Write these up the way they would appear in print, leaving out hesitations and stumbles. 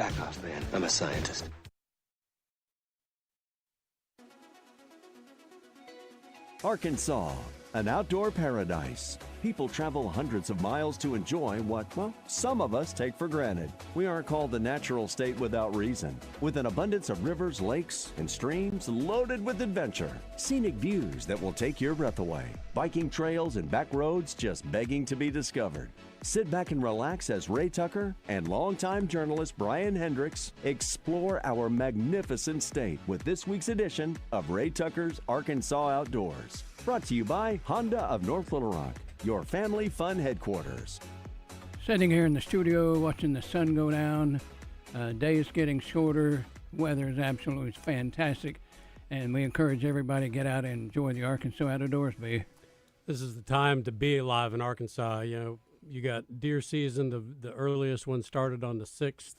Back off, man. I'm a scientist. Arkansas, an outdoor paradise. People travel hundreds of miles to enjoy what, well, some of us take for granted. We are called the natural state without reason, with an abundance of rivers, lakes, and streams loaded with adventure. Scenic views that will take your breath away. Biking trails and back roads just begging to be discovered. Sit back and relax as Ray Tucker and longtime journalist Brian Hendricks explore our magnificent state with this week's edition of Ray Tucker's Arkansas Outdoors. Brought to you by Honda of North Little Rock, your family fun headquarters. Sitting here in the studio watching the sun go down. Day is getting shorter. Weather is absolutely fantastic. And we encourage everybody to get out and enjoy the Arkansas outdoors, B. This is the time to be alive in Arkansas. You know, you got deer season. The earliest one started on the 6th.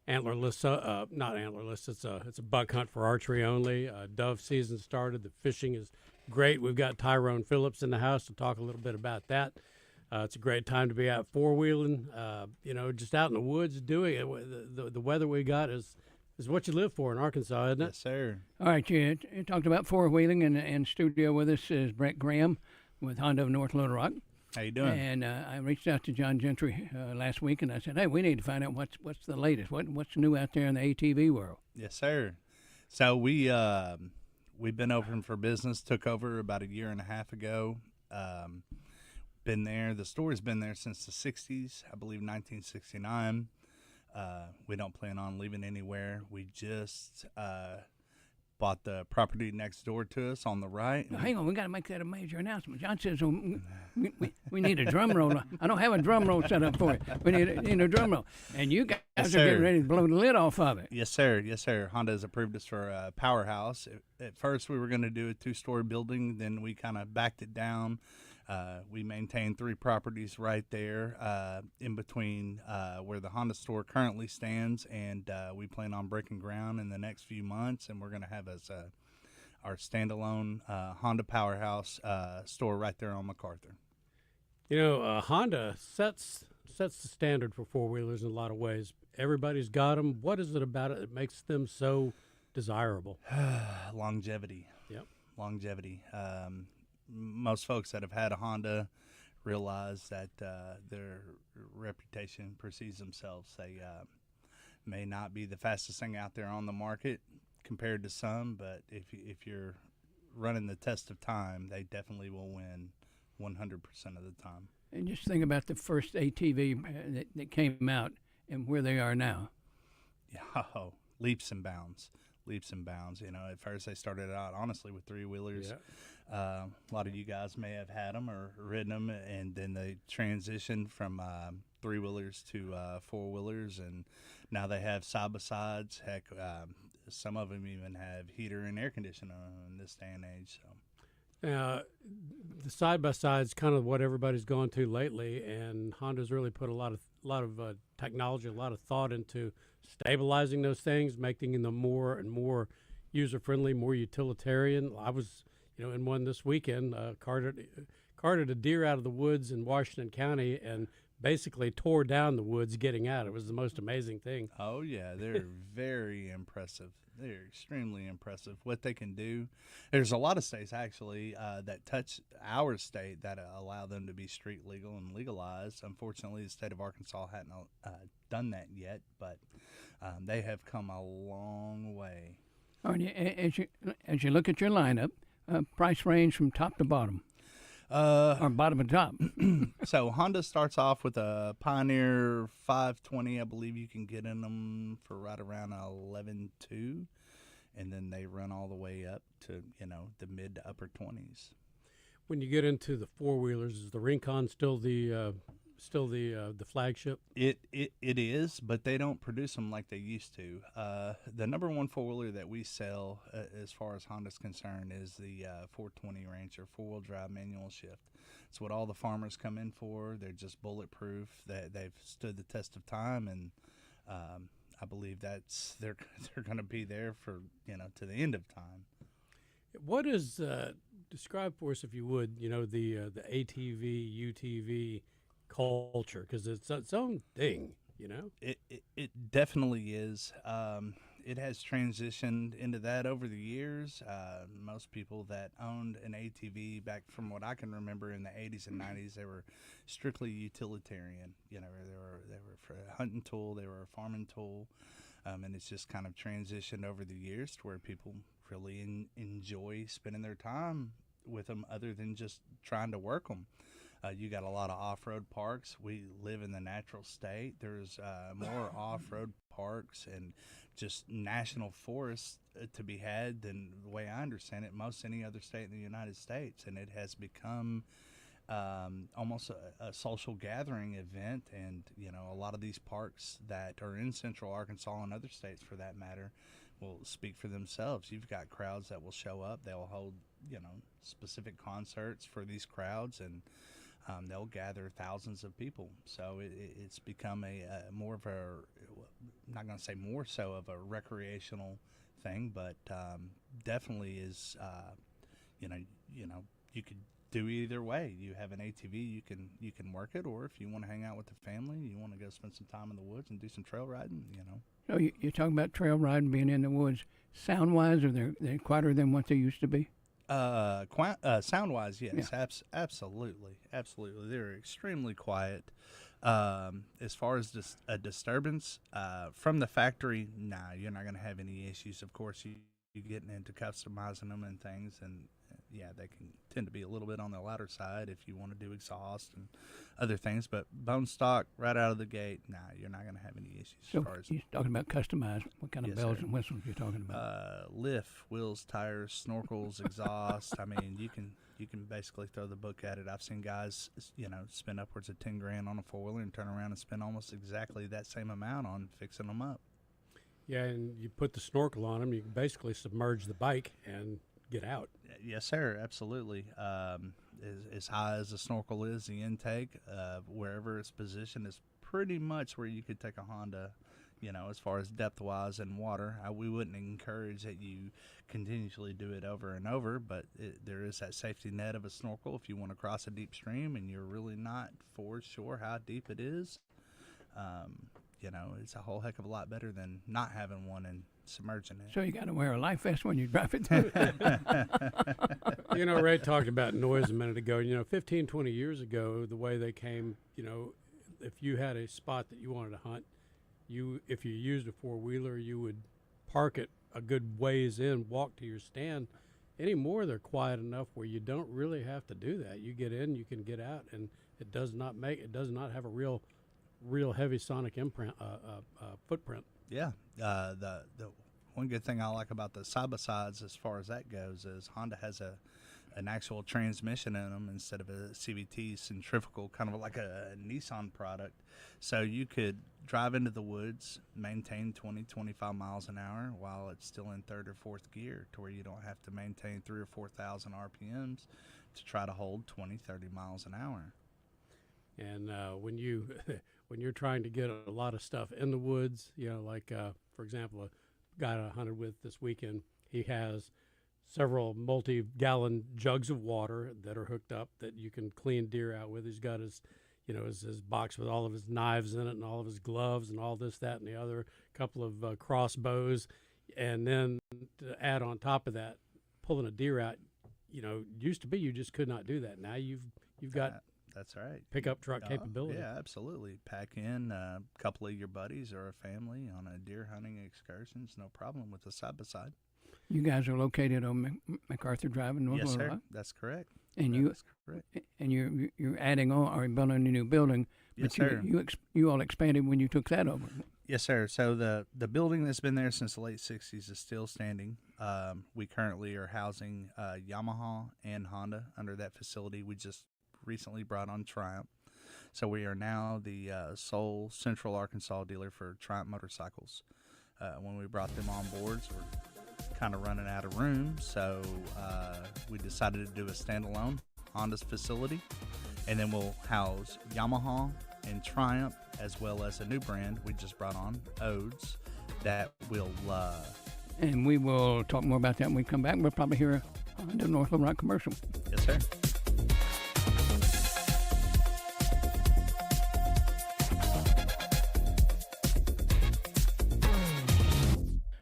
Antlerless, not antlerless. It's a buck hunt for archery only. Dove season started. The fishing is great. We've got Tyrone Phillips in the house to talk a little bit about that. It's a great time to be out four-wheeling, just out in the woods doing it. The weather we got is what you live for in Arkansas, isn't it? Yes, sir. All right, you talked about four-wheeling, and in studio with us is Brett Graham with Honda of North Little Rock. How you doing? And I reached out to John Gentry last week, and I said, hey, we need to find out what's the latest, what's new out there in the ATV world. Yes, sir. So we've been open for business, took over about a year and a half ago. Been there. The store's been there since the 60s, I believe 1969. We don't plan on leaving anywhere. We just bought the property next door to us on the right. Now, hang on, we got to make that a major announcement. John says we need a drum roll. I don't have a drum roll set up for it. We need a drum roll. And you guys Yes, are getting sir. ready to blow the lid off of it. Yes, sir. Yes, sir. Honda has approved us for a powerhouse. At first, we were going to do a 2-story building. Then we kind of backed it down. We maintain 3 properties right there in between where the Honda store currently stands, and we plan on breaking ground in the next few months, and we're going to have as our standalone Honda powerhouse store right there on MacArthur. You know, Honda sets the standard for four-wheelers in a lot of ways. Everybody's got them. What is it about it that makes them so desirable? Longevity. Yep. Longevity. Most folks that have had a Honda realize that their reputation precedes themselves. They may not be the fastest thing out there on the market compared to some, but if you're running the test of time, they definitely will win 100% of the time. And just think about the first ATV that came out and where they are now. Yeah, leaps and bounds. Leaps and bounds. You know, at first they started out honestly with 3-wheelers. Yeah. A lot of you guys may have had them or ridden them, and then they transitioned from 3-wheelers to 4-wheelers, and now they have side-by-sides. Heck, some of them even have heater and air conditioning in this day and age. So. The side-by-side is kind of what everybody's gone to lately, and Honda's really put a lot of technology, a lot of thought into stabilizing those things, making them more and more user-friendly, more utilitarian. I was, in one this weekend, carted a deer out of the woods in Washington County and basically tore down the woods getting out. It was the most amazing thing. Oh, yeah, they're very impressive. They're extremely impressive what they can do. There's a lot of states, actually, that touch our state that allow them to be street legal and legalized. Unfortunately, the state of Arkansas hadn't done that yet, but they have come a long way. All right, as you look at your lineup, price range from top to bottom, or bottom to top. So Honda starts off with a Pioneer 520. I believe you can get in them for right around 11.2, and then they run all the way up to the mid to upper 20s. When you get into the four-wheelers, is the Rincon still the flagship? It is, but they don't produce them like they used to. The number one four-wheeler that we sell, as far as Honda's concerned, is the 420 Rancher four-wheel drive manual shift. It's what all the farmers come in for. They're just bulletproof. They've stood the test of time, and I believe they're going to be there for to the end of time. What is describe for us, if you would, the ATV UTV culture, because it's its own thing. you know? It definitely is. It has transitioned into that over the years. Most people that owned an ATV back from what I can remember in the 80s and 90s, they were strictly utilitarian. You know, they were for a hunting tool, they were a farming tool, and it's just kind of transitioned over the years to where people really enjoy spending their time with them, other than just trying to work them. You got a lot of off-road parks. We live in the natural state. There's more off-road parks and just national forests to be had than, the way I understand it, most any other state in the United States. And it has become almost a social gathering event. And, you know, a lot of these parks that are in central Arkansas and other states for that matter will speak for themselves. You've got crowds that will show up. They'll hold, you know, specific concerts for these crowds, and they'll gather thousands of people. So it's become a more of a, I'm not going to say more so of a recreational thing, but definitely is, you know, you could do either way. You have an ATV, you can work it, or if you want to hang out with the family, you want to go spend some time in the woods and do some trail riding, you know. So you're talking about trail riding, being in the woods. Sound-wise, are they quieter than what they used to be? Sound-wise, yes, Yeah. Absolutely. They're extremely quiet. As far as a disturbance from the factory, nah, you're not going to have any issues. Of course, you're getting into customizing them and things, and yeah, they can tend to be a little bit on the louder side if you want to do exhaust and other things. But bone stock right out of the gate, nah, you're not going to have any issues. So as far as you're talking about customized. What kind of Yes, bells sir. and whistles you're talking about? Lift, wheels, tires, snorkels, exhaust. I mean, you can basically throw the book at it. I've seen guys, you know, spend upwards of $10,000 on a four-wheeler and turn around and spend almost exactly that same amount on fixing them up. Yeah, and you put the snorkel on them, you can basically submerge the bike and get out. Yes, sir, absolutely. As high as the snorkel is, the intake, wherever it's positioned, is pretty much where you could take a Honda, you know, as far as depth-wise in water. We wouldn't encourage that you continuously do it over and over, but there is that safety net of a snorkel if you want to cross a deep stream and you're really not for sure how deep it is. You know, it's a whole heck of a lot better than not having one and submerging it. So you got to wear a life vest when you drive it through. You know, Ray talked about noise a minute ago. You know, 15, 20 years ago, the way they came, you know, if you had a spot that you wanted to hunt, if you used a four-wheeler, you would park it a good ways in, walk to your stand. Anymore, they're quiet enough where you don't really have to do that. You get in, you can get out, and it does not have a real heavy sonic imprint, footprint. Yeah, the one good thing I like about the side-by-sides as far as that goes is Honda has an actual transmission in them instead of a CVT centrifugal, kind of like a Nissan product. So you could drive into the woods, maintain 20, 25 miles an hour while it's still in third or fourth gear, to where you don't have to maintain 3,000 or 4,000 RPMs to try to hold 20, 30 miles an hour. And when you're trying to get a lot of stuff in the woods, you know, like for example, a guy I hunted with this weekend, he has several multi-gallon jugs of water that are hooked up that you can clean deer out with. He's got his box with all of his knives in it and all of his gloves and all this, that, and the other, couple of crossbows, and then to add on top of that, pulling a deer out. You know, used to be you just could not do that. Now you've got That's right. pickup truck capability. Yeah, absolutely. Pack in a couple of your buddies or a family on a deer hunting excursion. No problem with the side-by-side. You guys are located on MacArthur Drive in North Yes, Little sir. Rock? That's correct. And That's correct. you're adding on or building a new building. Yes, But sir. you all expanded when you took that over. Yes, sir. So the building that's been there since the late 60s is still standing. We currently are housing Yamaha and Honda under that facility. We just recently brought on Triumph. So we are now the sole Central Arkansas dealer for Triumph motorcycles. When we brought them on boards, we're kind of running out of room, so we decided to do a standalone Honda's facility, and then we'll house Yamaha and Triumph, as well as a new brand we just brought on, Odes, that will And we will talk more about that when we come back. We'll probably hear a Honda North Little Rock commercial. yes, sir.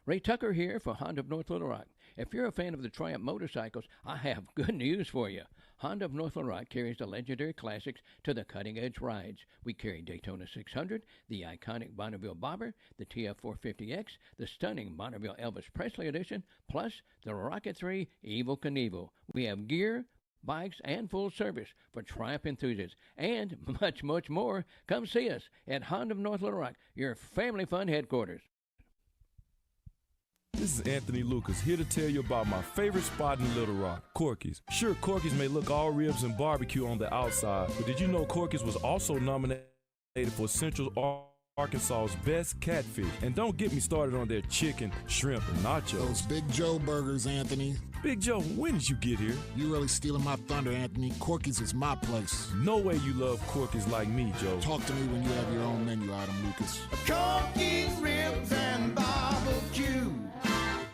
Ray Tucker here for Honda of North Little Rock. If you're a fan of the Triumph motorcycles, I have good news for you. Honda of North Little Rock carries the legendary classics to the cutting-edge rides. We carry Daytona 600, the iconic Bonneville Bobber, the TF450X, the stunning Bonneville Elvis Presley Edition, plus the Rocket 3 Evel Knievel. We have gear, bikes, and full service for Triumph enthusiasts, and much, much more. Come see us at Honda of North Little Rock, your family fun headquarters. This is Anthony Lucas, here to tell you about my favorite spot in Little Rock, Corky's. Sure, Corky's may look all ribs and barbecue on the outside, but did you know Corky's was also nominated for Central Arkansas's best catfish? And don't get me started on their chicken, shrimp, and nachos. Those Big Joe burgers, Anthony. Big Joe, when did you get here? You really stealing my thunder, Anthony. Corky's is my place. No way you love Corky's like me, Joe. Talk to me when you have your own menu item, Lucas. Corky's ribs and barbecue.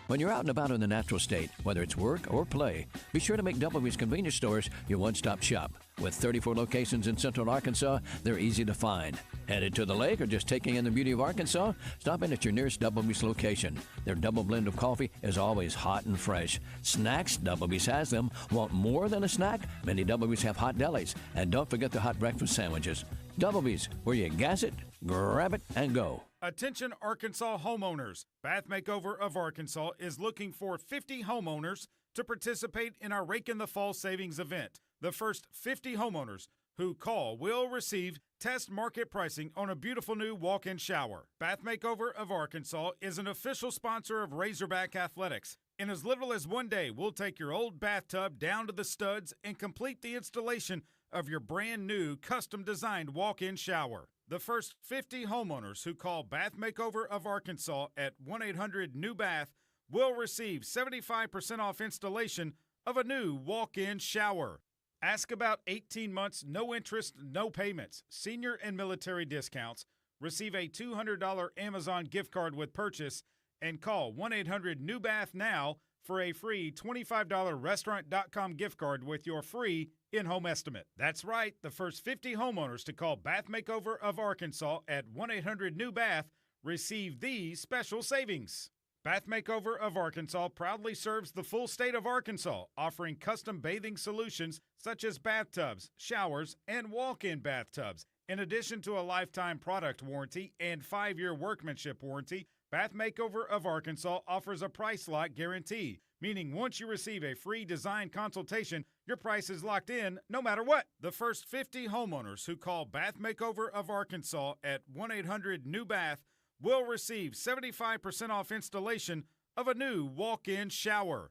When you're out and about in the natural state, whether it's work or play, be sure to make Doubleby's Convenience Stores your one-stop shop. With 34 locations in central Arkansas, they're easy to find. Headed to the lake or just taking in the beauty of Arkansas? Stop in at your nearest Doubleby's location. Their double blend of coffee is always hot and fresh. Snacks, Doubleby's has them. Want more than a snack? Many Doubleby's have hot delis. And don't forget the hot breakfast sandwiches. Doubleby's, where you gas it, grab it, and go. Attention Arkansas homeowners. Bath Makeover of Arkansas is looking for 50 homeowners to participate in our Rake in the Fall savings event. The first 50 homeowners who call will receive test market pricing on a beautiful new walk-in shower. Bath Makeover of Arkansas is an official sponsor of Razorback Athletics. In as little as one day, we'll take your old bathtub down to the studs and complete the installation of your brand new custom-designed walk-in shower. The first 50 homeowners who call Bath Makeover of Arkansas at 1-800-NEW-BATH will receive 75% off installation of a new walk-in shower. Ask about 18 months, no interest, no payments, senior and military discounts. Receive a $200 Amazon gift card with purchase and call 1-800-NEW-BATH now for a free $25 Restaurant.com gift card with your free in-home estimate. That's right, the first 50 homeowners to call Bath Makeover of Arkansas at 1-800-NEW-BATH receive these special savings. Bath Makeover of Arkansas proudly serves the full state of Arkansas, offering custom bathing solutions such as bathtubs, showers, and walk-in bathtubs. In addition to a lifetime product warranty and 5-year workmanship warranty, Bath Makeover of Arkansas offers a price lock guarantee, meaning once you receive a free design consultation, your price is locked in no matter what. The first 50 homeowners who call Bath Makeover of Arkansas at 1-800-NEW-BATH will receive 75% off installation of a new walk-in shower.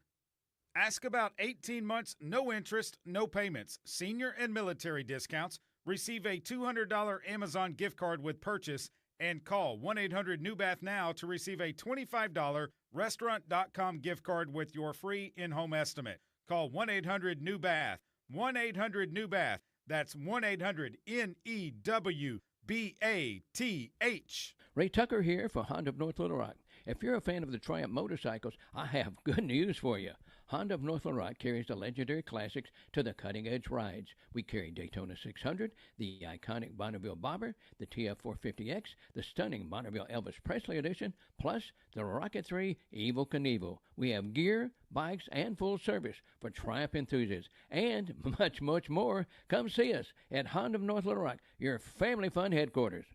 Ask about 18 months, no interest, no payments, senior and military discounts. Receive a $200 Amazon gift card with purchase and call 1-800-NEW-BATH now to receive a $25 Restaurant.com gift card with your free in-home estimate. Call 1-800-NEW-BATH, 1-800-NEW-BATH. That's 1-800-NEWBATH. Ray Tucker here for Honda of North Little Rock. If you're a fan of the Triumph motorcycles, I have good news for you. Honda of North Little Rock carries the legendary classics to the cutting-edge rides. We carry Daytona 600, the iconic Bonneville Bobber, the TF450X, the stunning Bonneville Elvis Presley Edition, plus the Rocket 3 Evel Knievel. We have gear, bikes, and full service for Triumph enthusiasts, and much, much more. Come see us at Honda of North Little Rock, your family fun headquarters.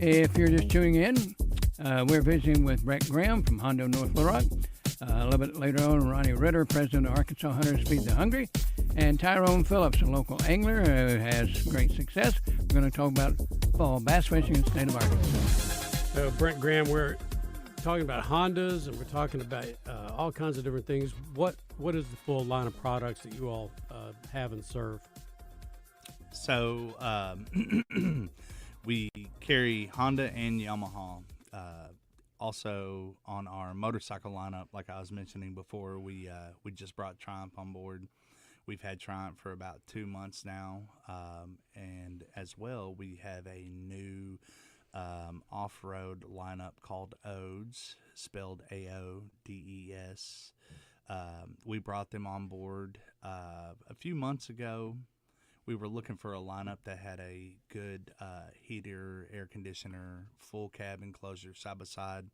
If you're just tuning in, we're visiting with Brett Graham from Hondo North Little Rock. A little bit later on, Ronnie Ritter, president of Arkansas Hunters Feed the Hungry, and Tyrone Phillips, a local angler who has great success. We're going to talk about fall bass fishing in the state of Arkansas. So, Brett Graham, we're talking about Hondas and we're talking about all kinds of different things. What is the full line of products that you all have and serve? So, we carry Honda and Yamaha. Also, on our motorcycle lineup, like I was mentioning before, we just brought Triumph on board. We've had Triumph for about 2 months now, and as well, we have a new off-road lineup called Odes, spelled AODES. We brought them on board a few months ago. we were looking for a lineup that had a good heater, air conditioner, full cab enclosure side by side.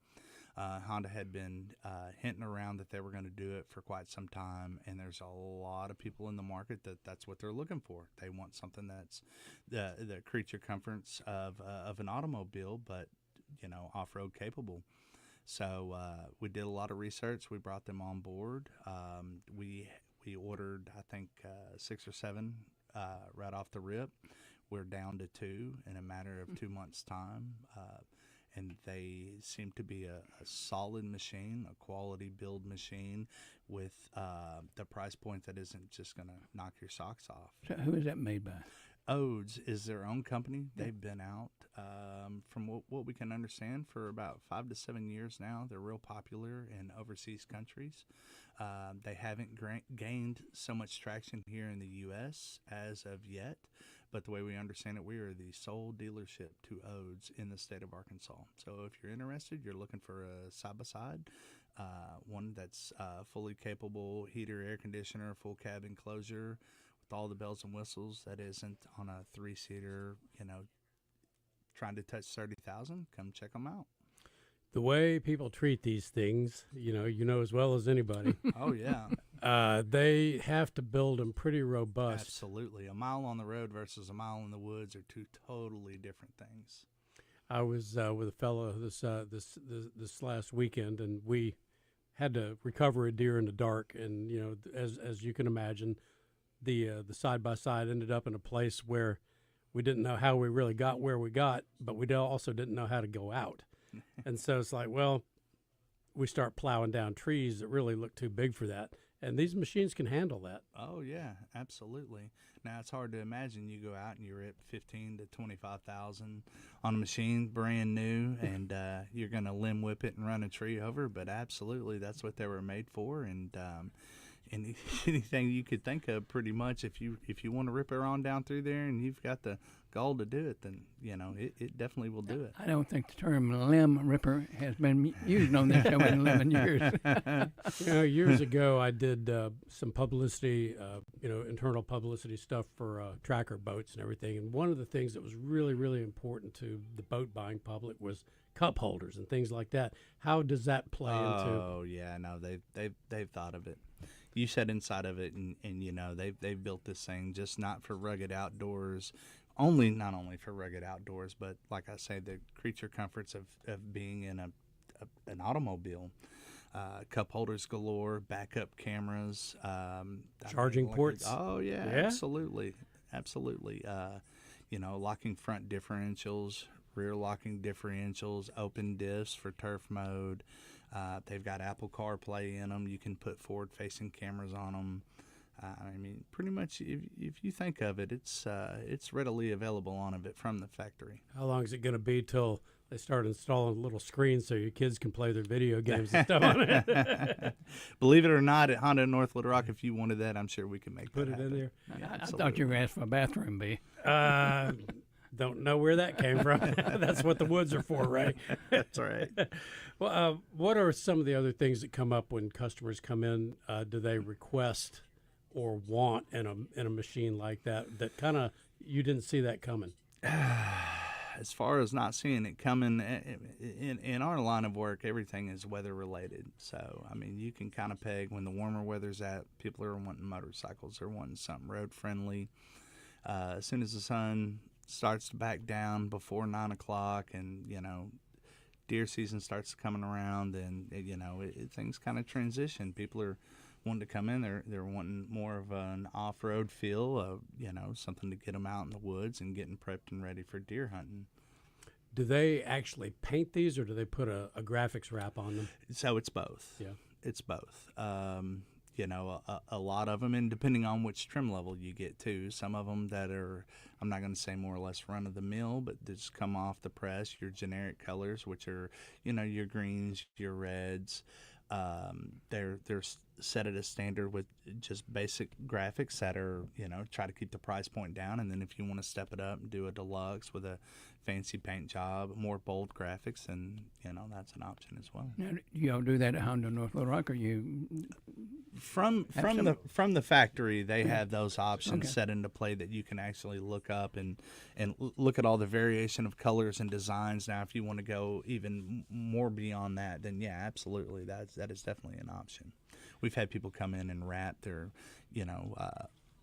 Honda had been hinting around that they were going to do it for quite some time, and there's a lot of people in the market that's what they're looking for. They want something that's the creature comforts of an automobile, but off-road capable. So we did a lot of research. We brought them on board. We ordered, I think, 6 or 7 right off the rip. We're down to 2 in a matter of 2 months' time. And they seem to be a solid machine, a quality build machine with the price point that isn't just going to knock your socks off. So who is that made by? Odes is their own company. They've been out, from what we can understand, for about 5 to 7 years now. They're real popular in overseas countries. They haven't gained so much traction here in the U.S. as of yet. But the way we understand it, we are the sole dealership to Odes in the state of Arkansas. So if you're interested, you're looking for a side-by-side, one that's fully capable, heater, air conditioner, full cab enclosure, with all the bells and whistles, that isn't on a 3-seater, trying to touch 30,000, come check them out. The way people treat these things, you know as well as anybody. Oh, yeah. They have to build them pretty robust. Absolutely. A mile on the road versus a mile in the woods are 2 totally different things. I was with a fellow this last weekend, and we had to recover a deer in the dark. And as you can imagine, the side by side ended up in a place where we didn't know how we really got where we got, but we also didn't know how to go out. And so it's like, well, we start plowing down trees that really look too big for that. And these machines can handle that. Oh, yeah, absolutely. Now, it's hard to imagine you go out and you're at 15 to 25,000 on a machine, brand new, and you're going to limb whip it and run a tree over. But absolutely, that's what they were made for. And anything you could think of, pretty much, if you want to rip it on down through there and you've got the gall to do it, then it definitely will do it. I don't think the term limb ripper has been used on this show in 11 years. Years ago I did some publicity, internal publicity stuff for tracker boats and everything. And one of the things that was really, really important to the boat buying public was cup holders and things like that. How does that play into? Oh yeah, no, they've thought of it. You sat inside of it, and they've built this thing just not for rugged outdoors. Not only for rugged outdoors, but like I say, the creature comforts of being in an automobile. Cup holders galore, backup cameras, charging ports. Oh yeah, absolutely. Locking front differentials, rear locking differentials, open diffs for turf mode. They've got Apple CarPlay in them. You can put forward-facing cameras on them. Pretty much, if you think of it, it's readily available on it from the factory. How long is it going to be till they start installing little screens so your kids can play their video games and stuff on it? Believe it or not, at Honda North Little Rock, if you wanted that, I'm sure we can make Put that it happen. in there. I thought you were asking for a bathroom, B. Don't know where that came from. That's what the woods are for, right? That's right. Well, what are some of the other things that come up when customers come in? Do they request or want in a machine like that kind of you didn't see that coming? As far as not seeing it coming, in our line of work, everything is weather related. So, you can kind of peg when the warmer weather's at, people are wanting motorcycles, they're wanting something road friendly. As soon as the sun starts to back down before 9 o'clock and, deer season starts coming around, and, things kind of transition. People are wanting to come in, they're wanting more of an off-road feel of, something to get them out in the woods and getting prepped and ready for deer hunting. Do they actually paint these, or do they put a graphics wrap on them? So it's both. Yeah. It's both. A lot of them, and depending on which trim level you get to, some of them that are, I'm not going to say more or less run of the mill, but just come off the press, your generic colors, which are, your greens, your reds. They're set it as standard with just basic graphics that are, try to keep the price point down. And then if you want to step it up and do a deluxe with a fancy paint job, more bold graphics, and that's an option as well. Now, y'all do that at Honda North Little Rock, or you? From the factory, they have those options set into play that you can actually look up and look at all the variation of colors and designs. Now, if you want to go even more beyond that, then yeah, absolutely, that is definitely an option. We've had people come in and wrap their,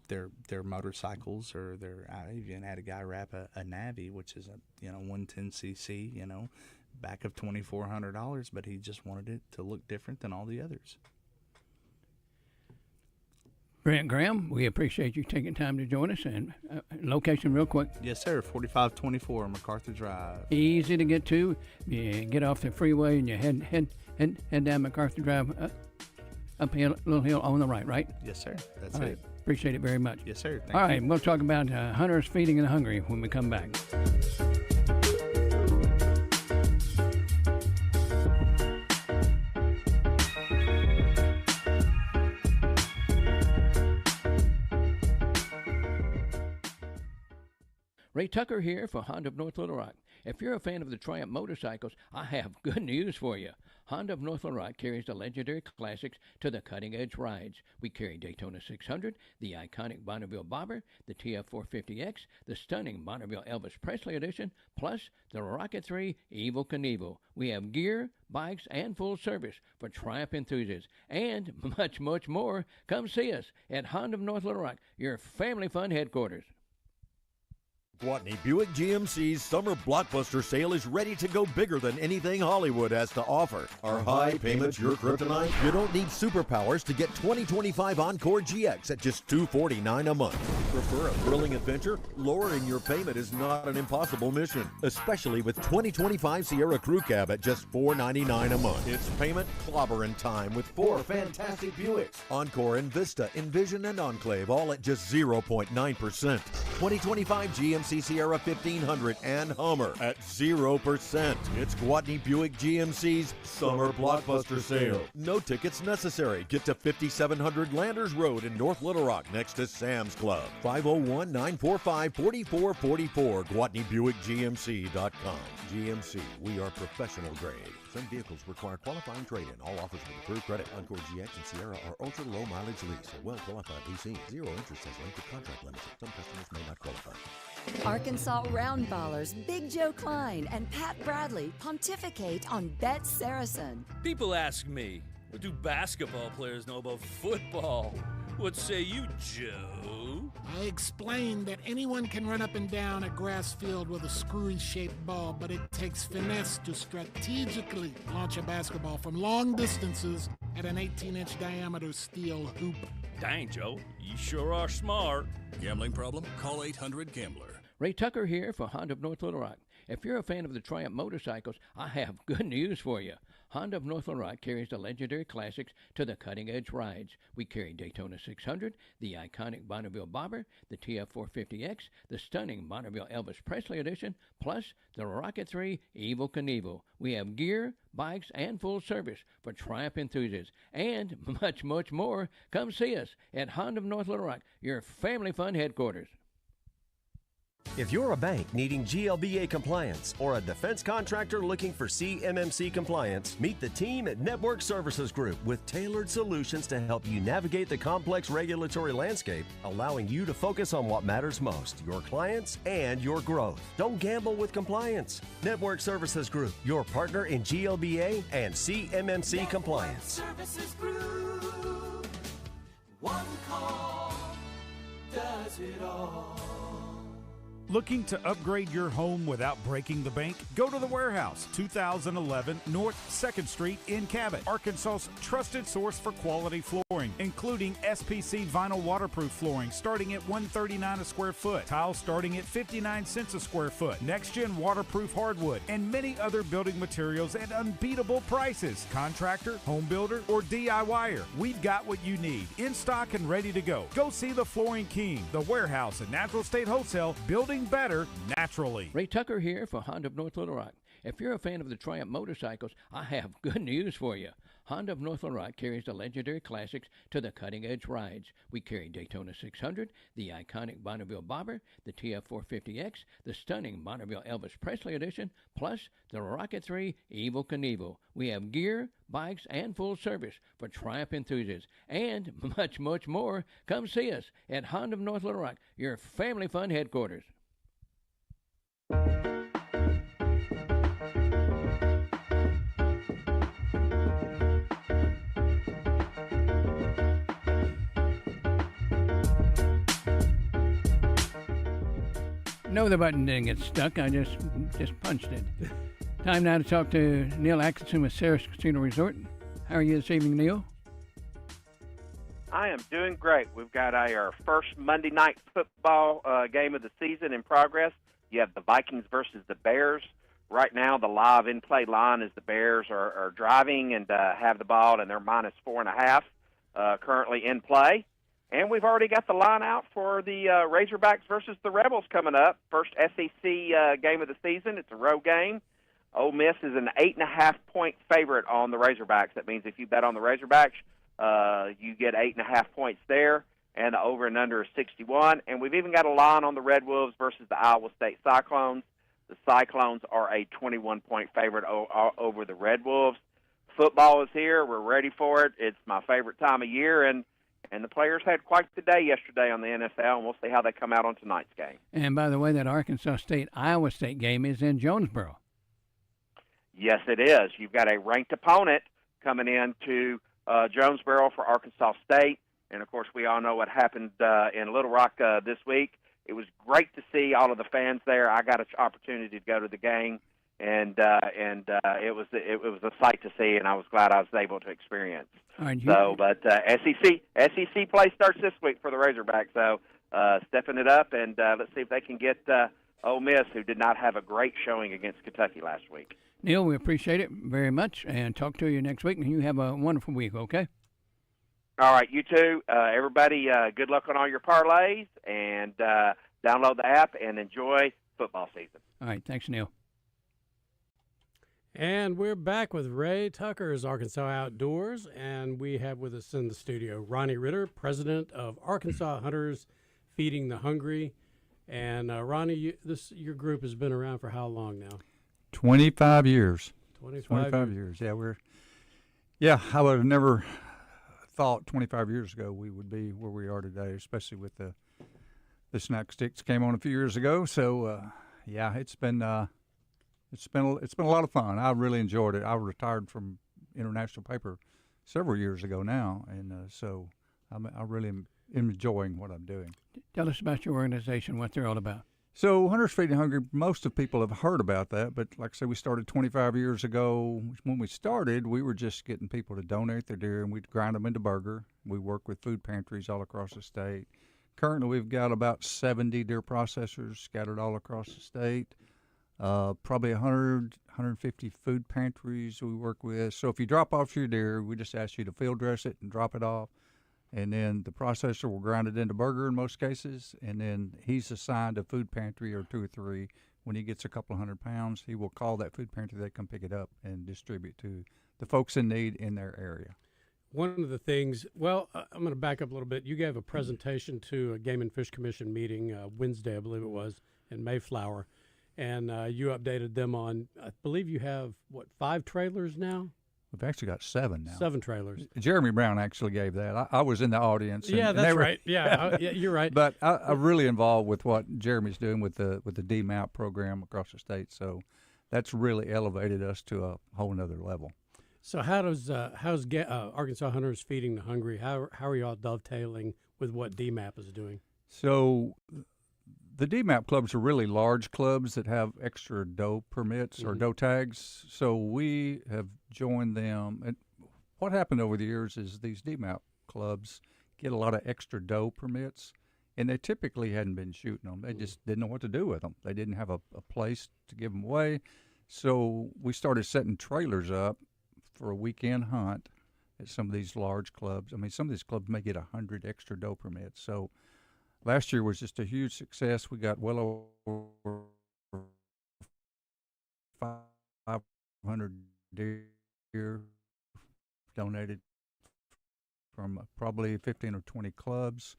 their motorcycles, or I even had a guy wrap a Navi, which is a 110cc, back of $2,400, but he just wanted it to look different than all the others. Brent Graham, we appreciate you taking time to join us. And location real quick. Yes, sir, 4524 MacArthur Drive. Easy to get to. You get off the freeway and you head down MacArthur Drive, uphill, little hill on the right? Yes, sir. That's all it. Right. Appreciate it very much. Yes, sir. All right, we'll talk about hunters feeding the hungry when we come back. Ray Tucker here for Honda of North Little Rock. If you're a fan of the Triumph motorcycles, I have good news for you. Honda of North Little Rock carries the legendary classics to the cutting-edge rides. We carry Daytona 600, the iconic Bonneville Bobber, the TF450X, the stunning Bonneville Elvis Presley Edition, plus the Rocket 3 Evel Knievel. We have gear, bikes, and full service for Triumph enthusiasts, and much, much more. Come see us at Honda of North Little Rock, your family fun headquarters. Gwatney Buick GMC's summer blockbuster sale is ready to go bigger than anything Hollywood has to offer. Are high payments your kryptonite? You don't need superpowers to get 2025 Encore GX at just $249 a month. Prefer a thrilling adventure? Lowering your payment is not an impossible mission, especially with 2025 Sierra Crew Cab at just $499 a month. It's payment clobbering time with 4 fantastic Buicks. Encore and Vista, Envision, and Enclave all at just 0.9%. 2025 GMC Sierra 1500 and Hummer at 0%. It's Gwatney Buick GMC's summer blockbuster sale. No tickets necessary. Get to 5700 Landers Road in North Little Rock next to Sam's Club. 501-945-4444. GwatneyBuickGMC.com. GMC, we are professional grade. Some vehicles require qualifying trade-in. All offers with approved credit. Encore GX and Sierra are ultra-low mileage lease. A well-qualified leasing. Zero interest has length of contract limits. Some customers may not qualify. Arkansas Roundballers Big Joe Klein and Pat Bradley pontificate on Bet Saracen. People ask me, what do basketball players know about football? What say you, Joe? I explained that anyone can run up and down a grass field with a screwy-shaped ball, but it takes finesse to strategically launch a basketball from long distances at an 18-inch diameter steel hoop. Dang, Joe, you sure are smart. Gambling problem? Call 800-GAMBLER. Ray Tucker here for Honda of North Little Rock. If you're a fan of the Triumph motorcycles, I have good news for you. Honda of North Little Rock carries the legendary classics to the cutting-edge rides. We carry Daytona 600, the iconic Bonneville Bobber, the TF450X, the stunning Bonneville Elvis Presley Edition, plus the Rocket 3 Evel Knievel. We have gear, bikes, and full service for Triumph enthusiasts, and much, much more. Come see us at Honda of North Little Rock, your family fun headquarters. If you're a bank needing GLBA compliance or a defense contractor looking for CMMC compliance, meet the team at Network Services Group with tailored solutions to help you navigate the complex regulatory landscape, allowing you to focus on what matters most, your clients and your growth. Don't gamble with compliance. Network Services Group, your partner in GLBA and CMMC compliance. Services Group. One call does it all. Looking to upgrade your home without breaking the bank? Go to The Warehouse, 2011 North 2nd Street in Cabot, Arkansas's trusted source for quality flooring, including SPC vinyl waterproof flooring starting at $139 a square foot, tiles starting at 59 cents a square foot, next-gen waterproof hardwood, and many other building materials at unbeatable prices. Contractor, home builder, or DIYer, we've got what you need, in stock and ready to go. Go see the Flooring King, The Warehouse at Natural State Wholesale, building better naturally. Ray Tucker here for Honda of North Little Rock. If you're a fan of the Triumph motorcycles, I have good news for you. Honda of North Little Rock carries the legendary classics to the cutting-edge rides. We carry Daytona 600, the iconic Bonneville Bobber, the TF450X, the stunning Bonneville Elvis Presley edition, plus the Rocket 3 Evel Knievel. We have gear, bikes, and full service for Triumph enthusiasts, and much, much more. Come see us at Honda of North Little Rock, your family fun headquarters. No, the button didn't get stuck. I just punched it. Time now to talk to Neil Atkinson with Sarah's Casino Resort. How are you this evening, Neil? I am doing great. We've got our first Monday night football game of the season in progress. You have the Vikings versus the Bears. Right now, the live in-play line is the Bears are driving and have the ball, and they're minus 4.5 currently in play. And we've already got the line out for the Razorbacks versus the Rebels coming up. First SEC game of the season. It's a road game. Ole Miss is an 8.5-point favorite on the Razorbacks. That means if you bet on the Razorbacks, you get 8.5 points there, and the over and under is 61. And we've even got a line on the Red Wolves versus the Iowa State Cyclones. The Cyclones are a 21-point favorite over the Red Wolves. Football is here. We're ready for it. It's my favorite time of year, and the players had quite the day yesterday on the NFL, and we'll see how they come out on tonight's game. And by the way, that Arkansas State-Iowa State game is in Jonesboro. Yes, it is. You've got a ranked opponent coming into Jonesboro for Arkansas State. And, of course, we all know what happened in Little Rock this week. It was great to see all of the fans there. I got an opportunity to go to the game, and it was a sight to see, and I was glad I was able to experience. Right, SEC play starts this week for the Razorbacks, so stepping it up, and let's see if they can get Ole Miss, who did not have a great showing against Kentucky last week. Neil, we appreciate it very much, and talk to you next week, and you have a wonderful week, okay? All right, you too. Everybody, good luck on all your parlays, and download the app and enjoy football season. All right, thanks, Neil. And we're back with Ray Tucker's Arkansas Outdoors, and we have with us in the studio Ronnie Ritter, president of Arkansas Hunters Feeding the Hungry. And Ronnie, your group has been around for how long now? 25 years. 25 years. Yeah, I would have never thought 25 years ago we would be where we are today, especially with the snack sticks came on a few years ago. So it's been a lot of fun. I really enjoyed it. I retired from International Paper several years ago now, and so I really am enjoying what I'm doing. Tell us about your organization, what they're all about. So Hunters Feeding Hungry, most of people have heard about that, but like I said, we started 25 years ago. When we started, we were just getting people to donate their deer, and we'd grind them into burger. We work with food pantries all across the state. Currently, we've got about 70 deer processors scattered all across the state. Probably 100, 150 food pantries we work with. So if you drop off your deer, we just ask you to field dress it and drop it off. And then the processor will grind it into burger in most cases. And then he's assigned a food pantry or 2 or 3. When he gets a couple 100 pounds, he will call that food pantry. They come pick it up and distribute to the folks in need in their area. One of the things, I'm going to back up a little bit. You gave a presentation to a Game and Fish Commission meeting Wednesday, I believe it was, in Mayflower. And you updated them on, I believe you have, 5 trailers now? We've actually got 7 now. 7 trailers. Jeremy Brown actually gave that. I was in the audience. That's right. Yeah, you're right. But I'm really involved with what Jeremy's doing with the DMAP program across the state. So that's really elevated us to a whole nother level. So how's Arkansas Hunters Feeding the Hungry? How are y'all dovetailing with what DMAP is doing? So the DMAP clubs are really large clubs that have extra doe permits or doe tags. So we have joined them. And what happened over the years is these DMAP clubs get a lot of extra doe permits, and they typically hadn't been shooting them. They just didn't know what to do with them. They didn't have a place to give them away. So we started setting trailers up for a weekend hunt at some of these large clubs. I mean, some of these clubs may get 100 extra doe permits. So last year was just a huge success. We got well over 500 deer donated from probably 15 or 20 clubs.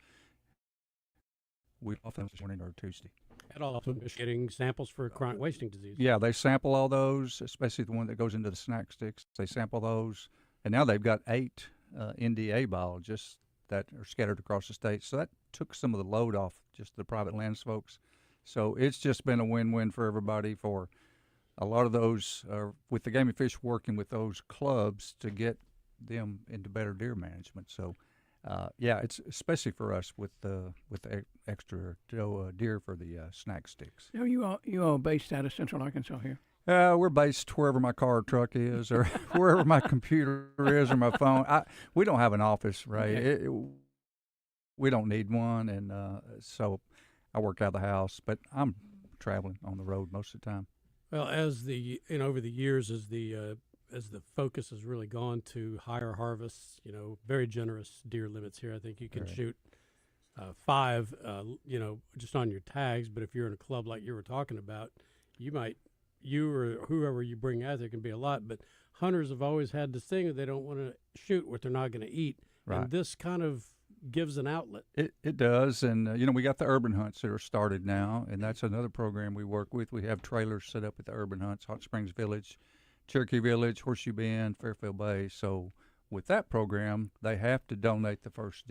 We often morning or Tuesday. And also getting samples for chronic wasting disease. Yeah, they sample all those, especially the one that goes into the snack sticks. They sample those, and now they've got 8 NDA biologists that are scattered across the state. So that took some of the load off just the private lands folks. So it's just been a win-win for everybody. For a lot of those, with the Game and Fish working with those clubs to get them into better deer management. So, yeah, it's especially for us with the extra deer for the snack sticks. Are you all based out of Central Arkansas here? We're based wherever my car or truck is, or wherever my computer is, or my phone. We don't have an office, right? Okay. We don't need one, and so I work out of the house. But I'm traveling on the road most of the time. Well, over the years, as the focus has really gone to higher harvests, very generous deer limits here. I think you can shoot 5, just on your tags. But if you're in a club like you were talking about, you or whoever you bring out there can be a lot. But hunters have always had this thing that they don't want to shoot what they're not going to eat. Right. And this kind of gives an outlet. It does, and we got the urban hunts that are started now, and that's another program we work with. We have trailers set up at the urban hunts, Hot Springs Village, Cherokee Village, Horseshoe Bend, Fairfield Bay. So with that program, they have to donate the first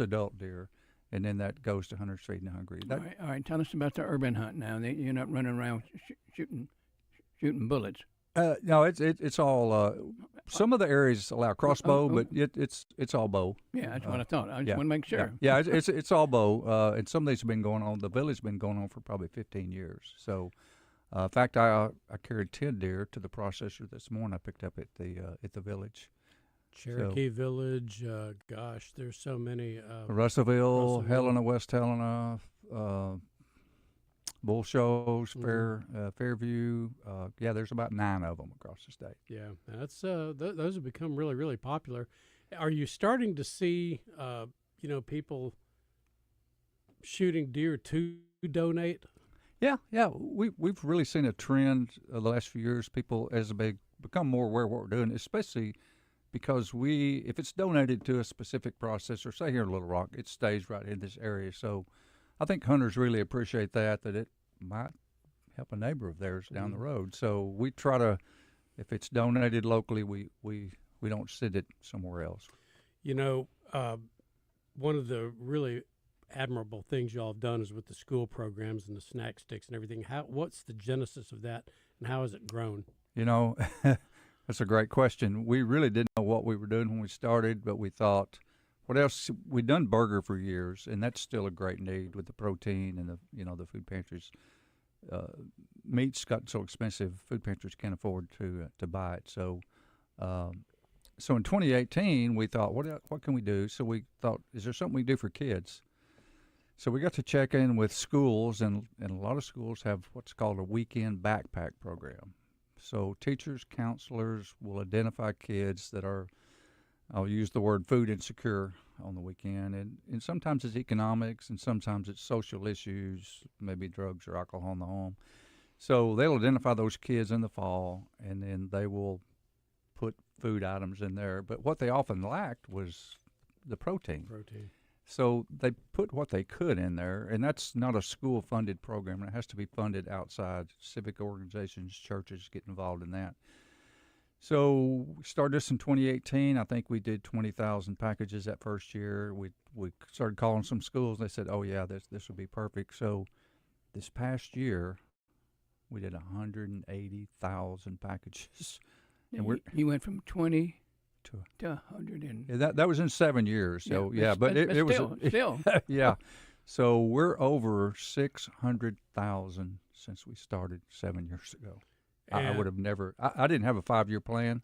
adult deer, and then that goes to Hunters Feeding the Hungry. All right. Tell us about the urban hunt now. You're not running around shooting bullets. No, it's all. Some of the areas allow crossbow, but it's all bow. Yeah, that's what I thought. I just want to make sure. Yeah, it's all bow, and some of these have been going on. The village has been going on for probably 15 years. So, in fact, I carried 10 deer to the processor this morning. I picked up at the village. Cherokee Village. Gosh, there's so many. Russellville, Helena, West Helena. Bull Shoals, Fairview. There's about 9 of them across the state. Yeah, that's those have become really, really popular. Are you starting to see, people shooting deer to donate? Yeah. We've really seen a trend the last few years. People, as they become more aware of what we're doing, especially because if it's donated to a specific processor, say here in Little Rock, it stays right in this area. So I think hunters really appreciate that it might help a neighbor of theirs down the road. So we try to, if it's donated locally, we don't send it somewhere else. One of the really admirable things y'all have done is with the school programs and the snack sticks and everything. What's the genesis of that, and how has it grown? That's a great question. We really didn't know what we were doing when we started, but we thought, what else? We've done burger for years, and that's still a great need with the protein and the food pantries. Meat's gotten so expensive, food pantries can't afford to buy it. So, so in 2018, we thought, what can we do? So we thought, is there something we can do for kids? So we got to check in with schools, and a lot of schools have what's called a weekend backpack program. So teachers, counselors will identify kids that are, I'll use the word food insecure on the weekend, and sometimes it's economics, and sometimes it's social issues, maybe drugs or alcohol in the home. So they'll identify those kids in the fall, and then they will put food items in there. But what they often lacked was the protein. So they put what they could in there, and that's not a school-funded program. It has to be funded outside. Civic organizations, churches get involved in that. So we started this in 2018. I think we did 20,000 packages that first year. We started calling some schools. They said, "Oh yeah, this would be perfect." So this past year, we did 180,000 packages. And you went from 20 to 100 and that was in 7 years. So but it was still yeah. So we're over 600,000 since we started 7 years ago. I would have never. I didn't have a 5-year plan.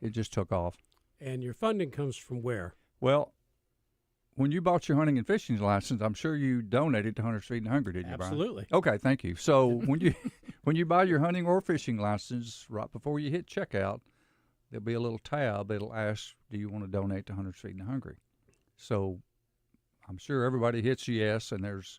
It just took off. And your funding comes from where? Well, when you bought your hunting and fishing license, I'm sure you donated to Hunters Feeding the Hungry, didn't you, Brian? Absolutely. Okay, thank you. So when you buy your hunting or fishing license, right before you hit checkout, there'll be a little tab. It'll ask, "Do you want to donate to Hunters Feeding the Hungry?" So I'm sure everybody hits yes, and there's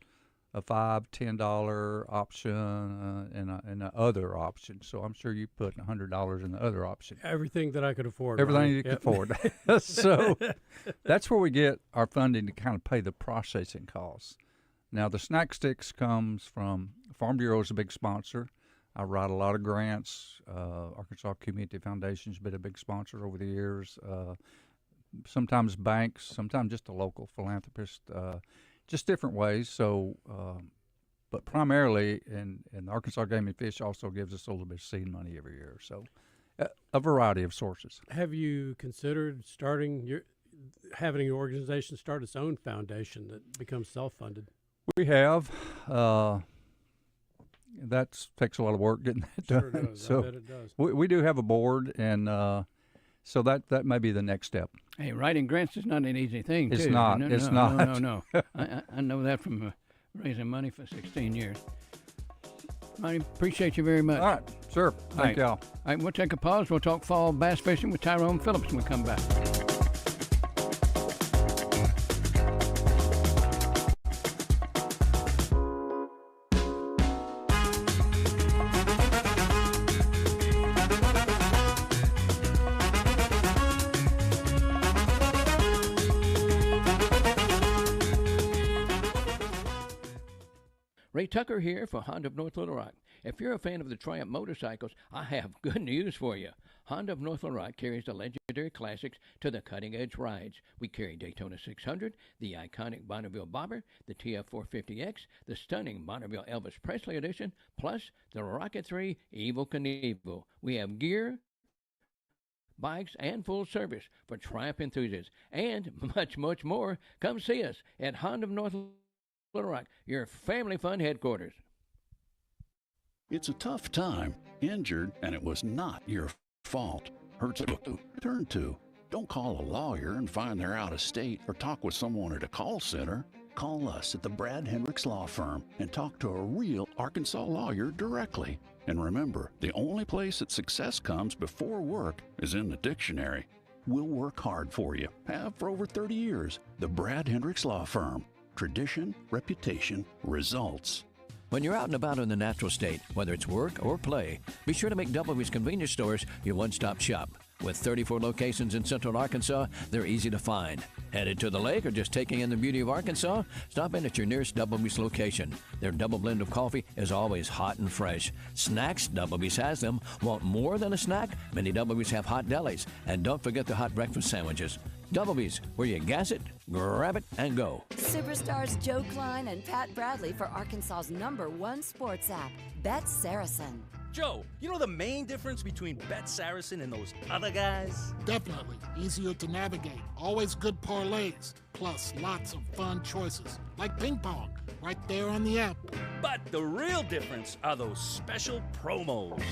a $5, $10 option, and an other option. So I'm sure you put $100 in the other option. Everything that I could afford. Everything Ronnie. you can afford. So that's where we get our funding to kind of pay the processing costs. Now, the snack sticks comes from Farm Bureau is a big sponsor. I write a lot of grants. Arkansas Community Foundation's been a big sponsor over the years. Sometimes banks, sometimes just a local philanthropist, just different ways. So, but primarily, and the Arkansas Game and Fish also gives us a little bit of seed money every year. So, a variety of sources. Have you considered having your organization start its own foundation that becomes self-funded? We have. That takes a lot of work getting that done. Sure does. So I bet it does. We do have a board, and so that may be the next step. Hey, writing grants is not an easy thing. It's too. not. No, It's no, not. No. I know that from raising money for 16 years. I appreciate you very much. All right, sure. Thank y'all. All right, we'll take a pause. We'll talk fall bass fishing with Tyrone Phillips when we come back. Ray Tucker here for Honda of North Little Rock. If you're a fan of the Triumph motorcycles, I have good news for you. Honda of North Little Rock carries the legendary classics to the cutting-edge rides. We carry Daytona 600, the iconic Bonneville Bobber, the TF450X, the stunning Bonneville Elvis Presley Edition, plus the Rocket 3 Evel Knievel. We have gear, bikes, and full service for Triumph enthusiasts, and much, much more. Come see us at Honda of North Little Rock, your family fun headquarters. It's a tough time, injured, and it was not your fault. Hurts to turn to. Don't call a lawyer and find they're out of state or talk with someone at a call center. Call us at the Brad Hendricks Law Firm and talk to a real Arkansas lawyer directly. And remember, the only place that success comes before work is in the dictionary. We'll work hard for you. Have for over 30 years. The Brad Hendricks Law Firm. Tradition, reputation, results. When you're out and about in the natural state, whether it's work or play, be sure to make Doubleby's Convenience Stores your one-stop shop. With 34 locations in central Arkansas, they're easy to find. Headed to the lake or just taking in the beauty of Arkansas? Stop in at your nearest Doubleby's location. Their double blend of coffee is always hot and fresh. Snacks, Doubleby's has them. Want more than a snack? Many Doubleby's have hot delis. And don't forget the hot breakfast sandwiches. Doubleby's, where you gas it, grab it, and go. Superstars Joe Klein and Pat Bradley for Arkansas's #1 sports app, Bet Saracen. Joe, you know the main difference between Bet Saracen and those other guys? Definitely. Easier to navigate. Always good parlays. Plus, lots of fun choices. Like ping pong. Right there on the app. But the real difference are those special promos.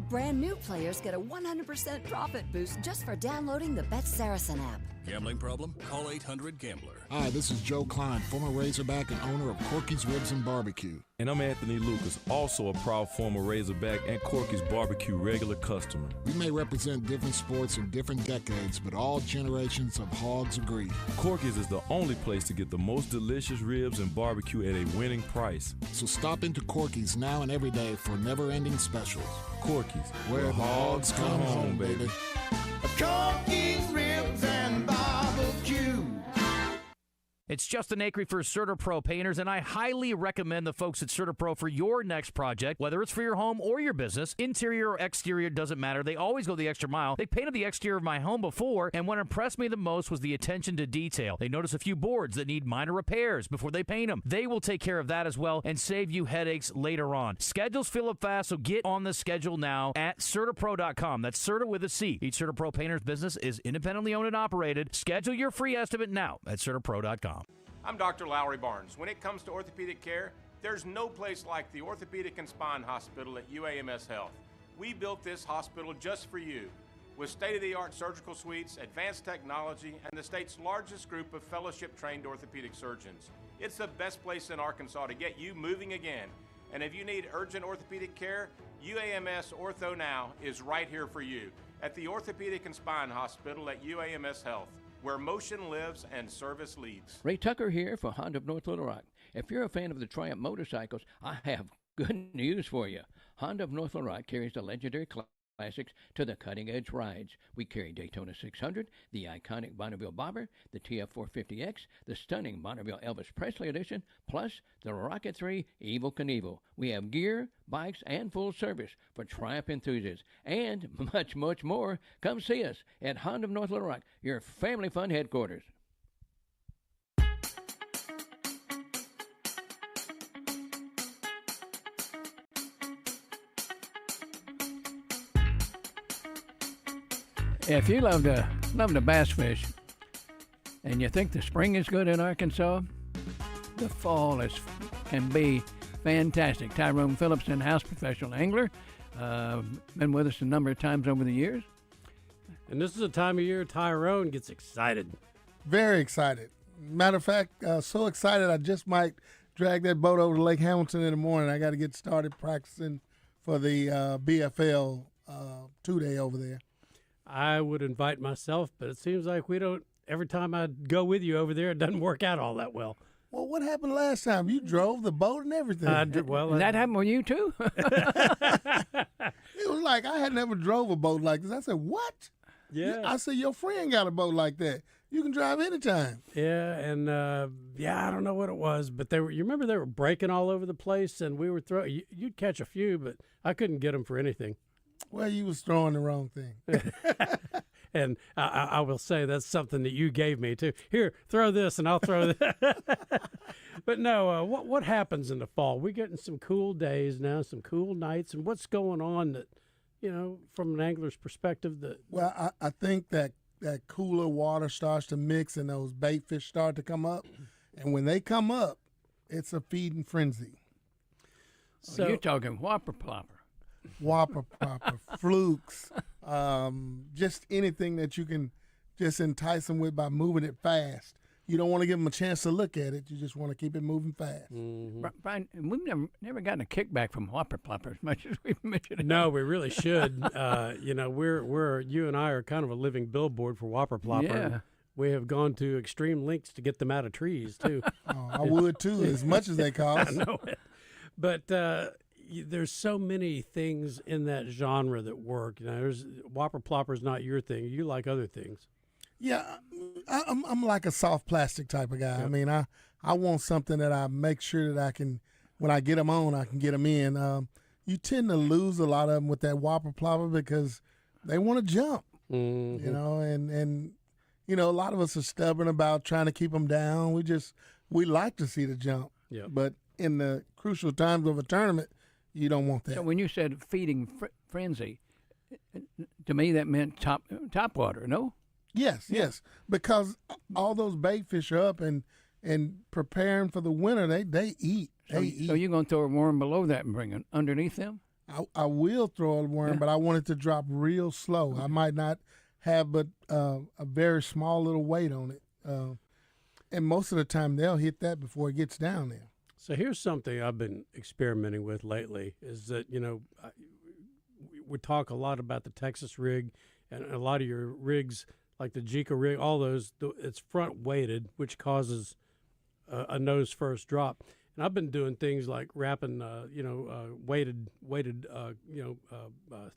Brand new players get a 100% profit boost just for downloading the Bet Saracen app. Gambling problem? Call 800-GAMBLER. Hi, this is Joe Klein, former Razorback and owner of Corky's Ribs and Barbecue. And I'm Anthony Lucas, also a proud former Razorback and Corky's Barbecue regular customer. We may represent different sports in different decades, but all generations of hogs agree. Corky's is the only place to get the most delicious ribs and barbecue at a winning price. So stop into Corky's now and every day for never-ending specials. Corky's, where the hogs come home, baby. Corky's Ribs and Barbecue. It's Justin Acri for CertaPro Painters, and I highly recommend the folks at CertaPro for your next project, whether it's for your home or your business. Interior or exterior, doesn't matter. They always go the extra mile. They painted the exterior of my home before, and what impressed me the most was the attention to detail. They notice a few boards that need minor repairs before they paint them. They will take care of that as well and save you headaches later on. Schedules fill up fast, so get on the schedule now at CertaPro.com. That's Certa with a C. Each CertaPro Painters business is independently owned and operated. Schedule your free estimate now at CertaPro.com. I'm Dr. Lowry Barnes. When it comes to orthopedic care, there's no place like the Orthopedic and Spine Hospital at UAMS Health. We built this hospital just for you, with state-of-the-art surgical suites, advanced technology, and the state's largest group of fellowship-trained orthopedic surgeons. It's the best place in Arkansas to get you moving again. And if you need urgent orthopedic care, UAMS Ortho Now is right here for you at the Orthopedic and Spine Hospital at UAMS Health. where motion lives and service leads. Ray Tucker here for Honda of North Little Rock. If you're a fan of the Triumph motorcycles, I have good news for you. Honda of North Little Rock carries the legendary classics to the cutting-edge rides. We carry Daytona 600, the iconic Bonneville Bobber, the TF450X, the stunning Bonneville Elvis Presley Edition, plus the Rocket 3 Evel Knievel. We have gear, bikes, and full service for Triumph enthusiasts, and much, much more. Come see us at Honda of North Little Rock, your family fun headquarters. If you love to bass fish and you think the spring is good in Arkansas, the fall can be fantastic. Tyrone Phillips, in-house professional angler, been with us a number of times over the years. And this is a time of year Tyrone gets excited. Very excited. Matter of fact, so excited I just might drag that boat over to Lake Hamilton in the morning. I got to get started practicing for the BFL 2-day over there. I would invite myself, but it seems like we don't. Every time I go with you over there, it doesn't work out all that well. Well, what happened last time? You drove the boat and everything. That happened with you too? It was like I had never drove a boat like this. I said, what? Yeah. I said, your friend got a boat like that. You can drive anytime. Yeah, and I don't know what it was, but they were. You remember they were breaking all over the place, and we were throwing. You'd catch a few, but I couldn't get them for anything. Well, you was throwing the wrong thing. And I will say that's something that you gave me too. Here, throw this, and I'll throw that. But no, what happens in the fall? We're getting some cool days now, some cool nights, and what's going on that, from an angler's perspective? Well, I think that cooler water starts to mix, and those bait fish start to come up, and when they come up, it's a feeding frenzy. So you're talking whopper plopper. Whopper plopper, flukes, just anything that you can just entice them with by moving it fast. You don't want to give them a chance to look at it. You just want to keep it moving fast. Mm-hmm. Brian, we've never gotten a kickback from whopper plopper as much as we've mentioned it. No, we really should. You and I are kind of a living billboard for whopper plopper. Yeah. We have gone to extreme lengths to get them out of trees too. I would too, as much as they cost. I know it. But there's so many things in that genre that work. Whopper plopper is not your thing. You like other things. Yeah, I'm like a soft plastic type of guy. Yep. I mean, I want something that I make sure that I can, when I get them on, I can get them in. You tend to lose a lot of them with that whopper plopper because they want to jump. Mm-hmm. And a lot of us are stubborn about trying to keep them down. We like to see the jump. Yep. But in the crucial times of a tournament, you don't want that. So when you said feeding frenzy, to me that meant top water, no? Yes, because all those bait fish are up and preparing for the winter. They eat. So you're going to throw a worm below that and bring it underneath them? I will throw a worm, but I want it to drop real slow. Okay. I might not have but a very small little weight on it. And most of the time they'll hit that before it gets down there. So here's something I've been experimenting with lately is that, we talk a lot about the Texas rig and a lot of your rigs like the Jika rig, all those, it's front weighted, which causes a nose first drop. And I've been doing things like wrapping, weighted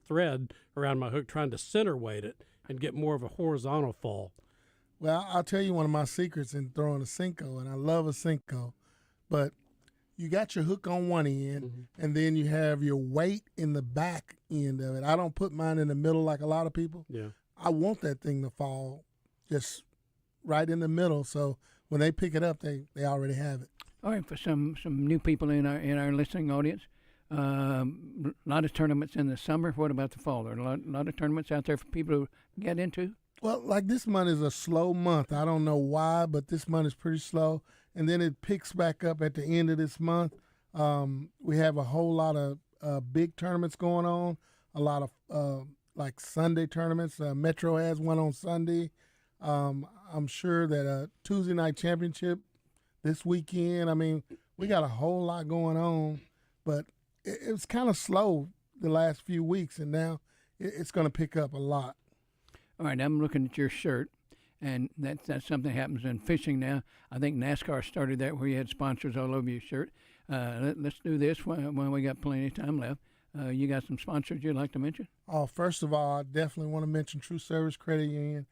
thread around my hook, trying to center weight it and get more of a horizontal fall. Well, I'll tell you one of my secrets in throwing a Senko, and I love a Senko, but you got your hook on one end, mm-hmm. and then you have your weight in the back end of it. I don't put mine in the middle like a lot of people. Yeah. I want that thing to fall just right in the middle, so when they pick it up, they already have it. All right, for some new people in our listening audience, a lot of tournaments in the summer. What about the fall? There are a lot of tournaments out there for people to get into? Well, like this month is a slow month. I don't know why, but this month is pretty slow. And then it picks back up at the end of this month. We have a whole lot of big tournaments going on, a lot of like Sunday tournaments. Metro has one on Sunday. I'm sure that a Tuesday night championship this weekend. I mean, we got a whole lot going on, but it was kind of slow the last few weeks, and now it's going to pick up a lot. All right, I'm looking at your shirt, and that's something that happens in fishing now. I think NASCAR started that where you had sponsors all over your shirt. Let's do this while we got plenty of time left. You got some sponsors you'd like to mention? Oh, first of all, I definitely want to mention True Service Credit Union.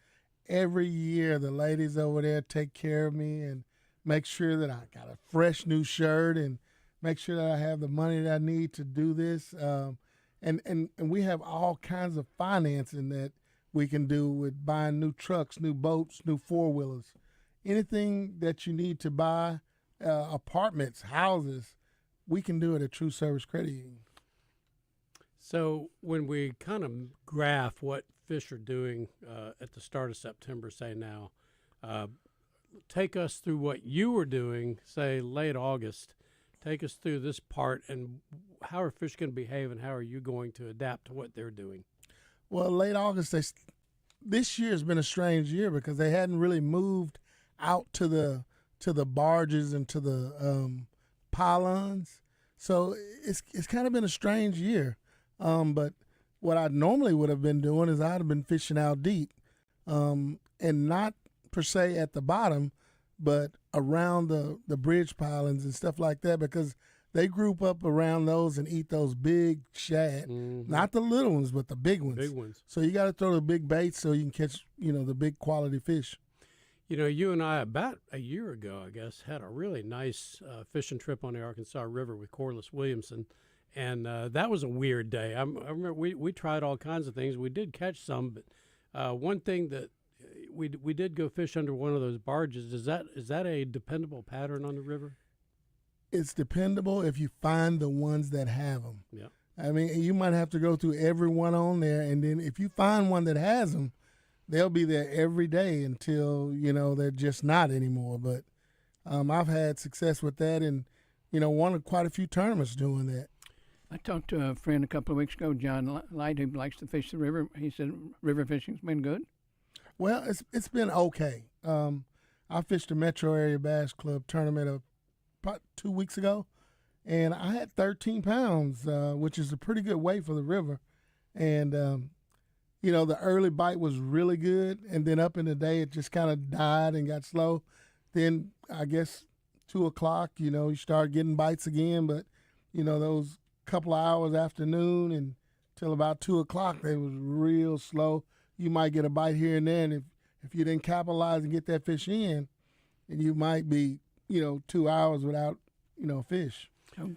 Every year, the ladies over there take care of me and make sure that I got a fresh new shirt and make sure that I have the money that I need to do this. And we have all kinds of financing that we can do with buying new trucks, new boats, new four-wheelers. Anything that you need to buy, apartments, houses, we can do it at True Service Credit Union. So when we kind of graph what fish are doing at the start of September, say now, take us through what you were doing, say late August. Take us through this part and how are fish going to behave and how are you going to adapt to what they're doing? Well, late August, this year has been a strange year because they hadn't really moved out to the barges and to the pylons. So it's kind of been a strange year. But what I normally would have been doing is I'd have been fishing out deep, and not per se at the bottom, but around the bridge pylons and stuff like that, because they group up around those and eat those big shad, not the little ones, but the big ones. Big ones. So you got to throw the big baits so you can catch, the big quality fish. You and I, about a year ago, I guess, had a really nice fishing trip on the Arkansas River with Corliss Williamson. And that was a weird day. I remember we tried all kinds of things. We did catch some, but one thing that we did go fish under one of those barges. Is that a dependable pattern on the river? It's dependable if you find the ones that have them. Yeah. I mean, you might have to go through every one on there, and then if you find one that has them, they'll be there every day until they're just not anymore. But I've had success with that, and won quite a few tournaments doing that. I talked to a friend a couple of weeks ago, John Light, who likes to fish the river. He said river fishing's been good. Well, it's been okay. I fished a Metro Area Bass Club tournament about 2 weeks ago, and I had 13 pounds, which is a pretty good weight for the river. And, the early bite was really good, and then up in the day it just kind of died and got slow. Then I guess 2 o'clock, you start getting bites again, but, those couple of hours afternoon and till about 2 o'clock, they was real slow. You might get a bite here and there, and if you didn't capitalize and get that fish in, then you might be 2 hours without fish.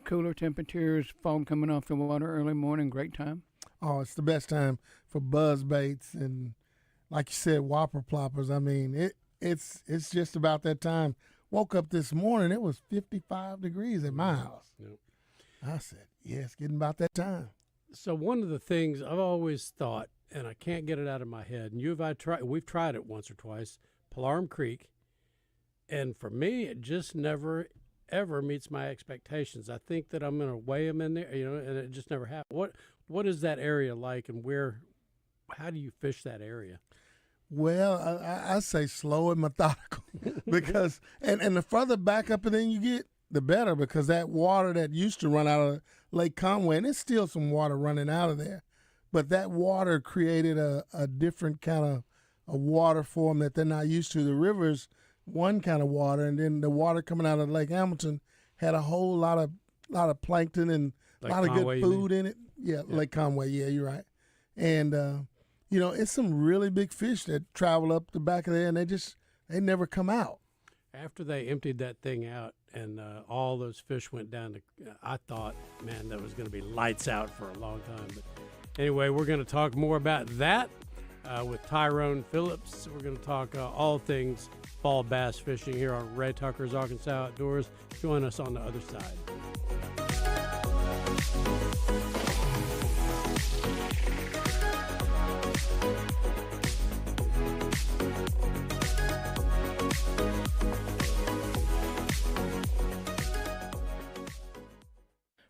Cooler temperatures, fog coming off the water early morning, great time. Oh, it's the best time for buzz baits and, like you said, whopper ploppers. I mean, it's just about that time. Woke up this morning, it was 55 degrees at my house. Yep. I said, yeah, it's getting about that time. So one of the things I've always thought, and I can't get it out of my head, and we've tried it once or twice, Polarum Creek, and for me, it just never, ever meets my expectations. I think that I'm going to weigh them in there, and it just never happens. What is that area like, and how do you fish that area? Well, I say slow and methodical because, and the further back up and then you get, the better, because that water that used to run out of Lake Conway, and there's still some water running out of there, but that water created a different kind of a water form that they're not used to. The river's one kind of water, and then the water coming out of Lake Hamilton had a whole lot of plankton and a lot of good food in it. Yeah, Lake Conway. Yeah, you're right. And it's some really big fish that travel up the back of there, and they never come out. After they emptied that thing out and all those fish went down, I thought, man, that was going to be lights out for a long time. But anyway, we're going to talk more about that with Tyrone Phillips. We're going to talk all things fall bass fishing here on Ray Tucker's Arkansas Outdoors. Join us on the other side.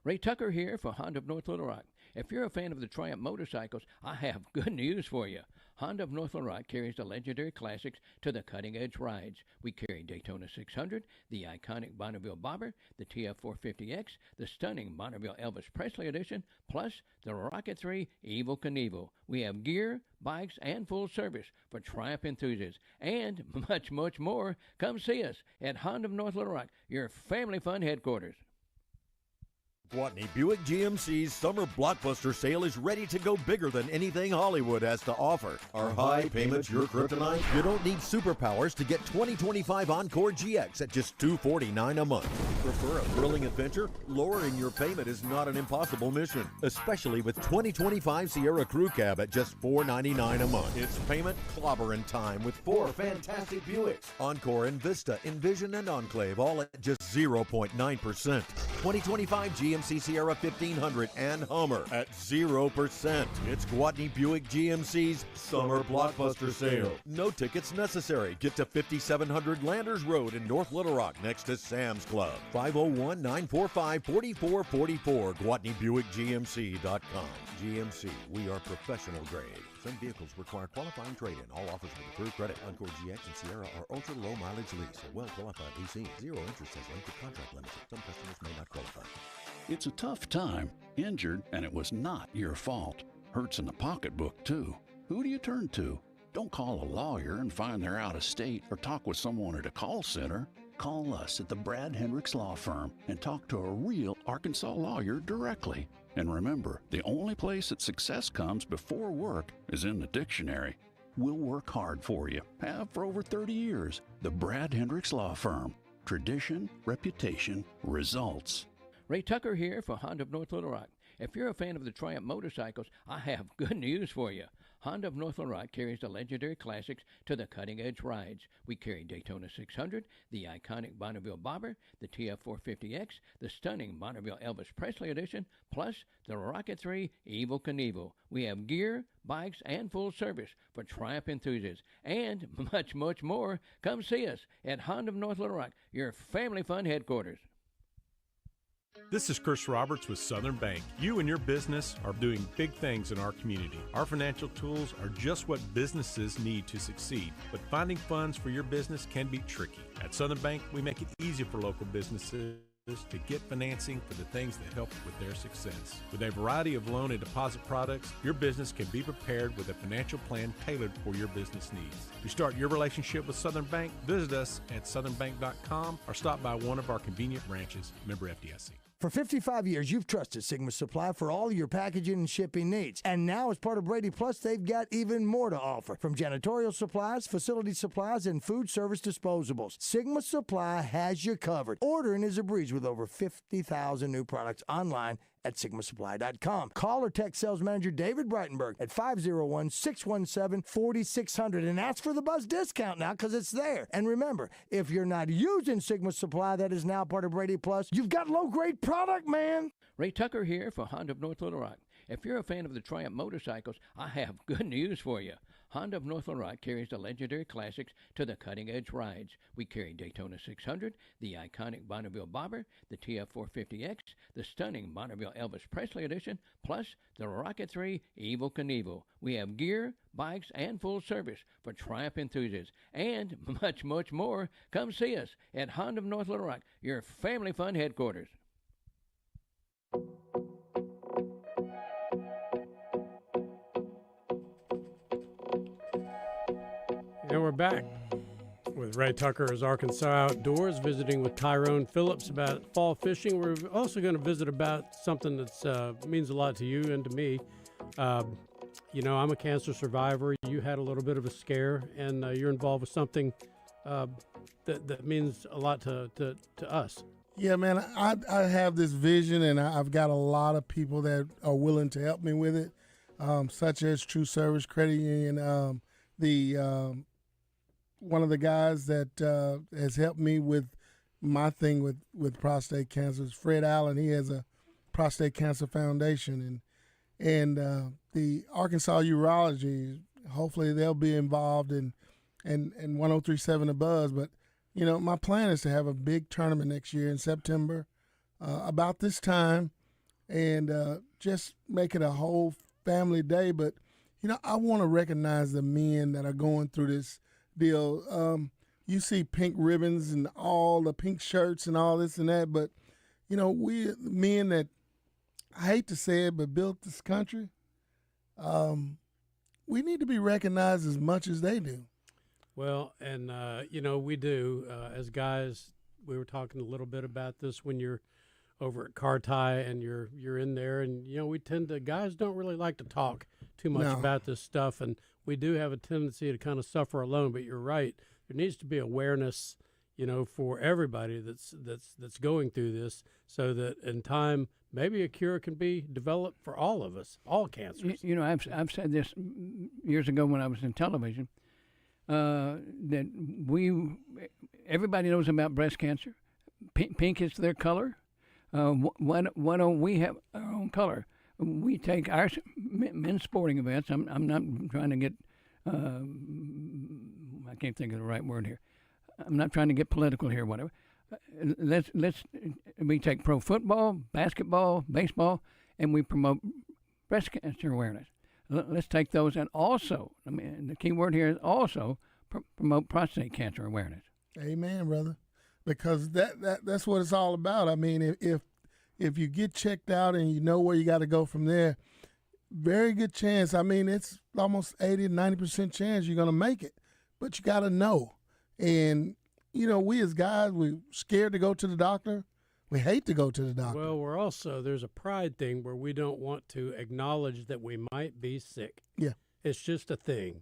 Ray Tucker here for Honda of North Little Rock. If you're a fan of the Triumph motorcycles, I have good news for you. Honda of North Little Rock carries the legendary classics to the cutting-edge rides. We carry Daytona 600, the iconic Bonneville Bobber, the TF450X, the stunning Bonneville Elvis Presley Edition, plus the Rocket 3 Evel Knievel. We have gear, bikes, and full service for Triumph enthusiasts, and much, much more. Come see us at Honda of North Little Rock, your family fun headquarters. Gwatney Buick GMC's summer blockbuster sale is ready to go bigger than anything Hollywood has to offer. Are high payments your kryptonite? You don't need superpowers to get 2025 Encore GX at just $249 a month. Prefer a thrilling adventure? Lowering your payment is not an impossible mission, especially with 2025 Sierra Crew Cab at just $499 a month. It's payment clobbering time with 4 fantastic Buicks. Encore and Vista, Envision, and Enclave all at just 0.9%. 2025 GMC Sierra 1500 and Hummer at 0%. It's Gwatney Buick GMC's Summer Blockbuster Sale. No tickets necessary. Get to 5700 Landers Road in North Little Rock next to Sam's Club. 501-945-4444. GwatneyBuickGMC.com. GMC, we are professional grade. Some vehicles require qualifying trade-in. All offers with approved credit. Encore GX and Sierra are ultra-low mileage lease. A well-qualified leasing. Zero interest has limited contract limits. Some customers may not qualify. It's a tough time. Injured, and it was not your fault. Hurts in the pocketbook, too. Who do you turn to? Don't call a lawyer and find they're out of state or talk with someone at a call center. Call us at the Brad Hendricks Law Firm and talk to a real Arkansas lawyer directly. And remember, the only place that success comes before work is in the dictionary. We'll work hard for you. Have for over 30 years. The Brad Hendricks Law Firm. Tradition, reputation, results. Ray Tucker here for Honda of North Little Rock. If you're a fan of the Triumph motorcycles, I have good news for you. Honda of North Little Rock carries the legendary classics to the cutting-edge rides. We carry Daytona 600, the iconic Bonneville Bobber, the TF450X, the stunning Bonneville Elvis Presley Edition, plus the Rocket 3 Evel Knievel. We have gear, bikes, and full service for Triumph enthusiasts, and much, much more. Come see us at Honda of North Little Rock, your family fun headquarters. This is Chris Roberts with Southern Bank. You and your business are doing big things in our community. Our financial tools are just what businesses need to succeed, but finding funds for your business can be tricky. At Southern Bank, we make it easy for local businesses to get financing for the things that help with their success. With a variety of loan and deposit products, your business can be prepared with a financial plan tailored for your business needs. To start your relationship with Southern Bank, visit us at southernbank.com or stop by one of our convenient branches. Member FDIC. For 55 years, you've trusted Sigma Supply for all your packaging and shipping needs. And now, as part of Brady Plus, they've got even more to offer. From janitorial supplies, facility supplies, and food service disposables, Sigma Supply has you covered. Ordering is a breeze with over 50,000 new products online at SigmaSupply.com. Call or text sales manager David Breitenberg at 501-617-4600 and ask for the Buzz discount now because it's there. And remember, if you're not using Sigma Supply that is now part of Brady Plus, you've got low-grade product, man. Ray Tucker here for Honda of North Little Rock. If you're a fan of the Triumph motorcycles, I have good news for you. Honda of North Little Rock carries the legendary classics to the cutting-edge rides. We carry Daytona 600, the iconic Bonneville Bobber, the TF450X, the stunning Bonneville Elvis Presley Edition, plus the Rocket 3 Evel Knievel. We have gear, bikes, and full service for Triumph enthusiasts, and much, much more. Come see us at Honda of North Little Rock, your family fun headquarters. And we're back with Ray Tucker's Arkansas Outdoors, visiting with Tyrone Phillips about fall fishing. We're also going to visit about something that means a lot to you and to me. You know, I'm a cancer survivor. You had a little bit of a scare, and you're involved with something that means a lot to us. Yeah, man, I have this vision, and I've got a lot of people that are willing to help me with it, such as True Service Credit Union. One of the guys that has helped me with my thing with prostate cancer is Fred Allen. He has a prostate cancer foundation, and the Arkansas Urology, hopefully they'll be involved in 1037 The Buzz. But, you know, my plan is to have a big tournament next year in September, about this time, and just make it a whole family day. But, I want to recognize the men that are going through this deal. You see pink ribbons and all the pink shirts and all this and that, but, we men that, I hate to say it, but built this country, we need to be recognized as much as they do. Well, and, we do. As guys, we were talking a little bit about this when you're over at Carti and you're in there, and, guys don't really like to talk too much about this stuff, and we do have a tendency to kind of suffer alone, but you're right. There needs to be awareness, for everybody that's going through this, so that in time maybe a cure can be developed for all of us, all cancers. I've said this years ago when I was in television, that everybody knows about breast cancer. Pink is their color. Why don't we have our own color? We take our men's sporting events. I'm not trying to get. I can't think of the right word here. I'm not trying to get political here, whatever. We take pro football, basketball, baseball, and we promote breast cancer awareness. Let's take those, and also, the key word here is also promote prostate cancer awareness. Amen, brother. Because that's what it's all about. If you get checked out and you know where you got to go from there, very good chance. It's almost 80-90% chance you're going to make it, but you got to know. And, we as guys, we're scared to go to the doctor. We hate to go to the doctor. Well, there's a pride thing where we don't want to acknowledge that we might be sick. Yeah. It's just a thing,